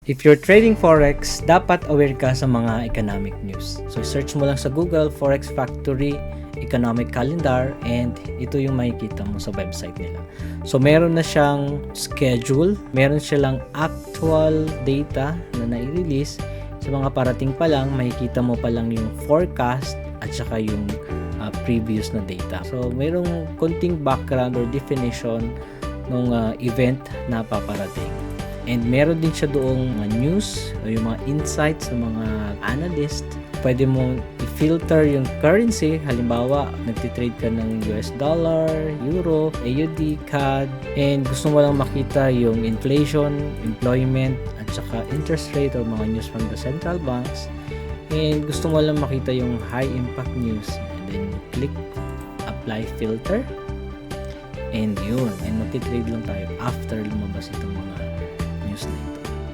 If you're trading Forex, dapat aware ka sa mga economic news. So, search mo lang sa Google, Forex Factory, Economic Calendar, and ito yung makikita mo sa website nila. So, meron na siyang schedule, meron silang actual data na nai-release. Sa mga parating pa lang, makikita mo pa lang yung forecast at saka yung previous na data. So, merong konting background or definition ng event na paparating. And meron din siya doong news o yung mga insights ng mga analyst. Pwede mong i-filter yung currency. Halimbawa, nagtitrade ka ng US dollar, euro, AUD, CAD, and gusto mo lang makita yung inflation, employment, at saka interest rate o mga news from the central banks. And gusto mo lang makita yung high impact news. And then click apply filter. And yun. And magtitrade lang tayo after lumabas itong mga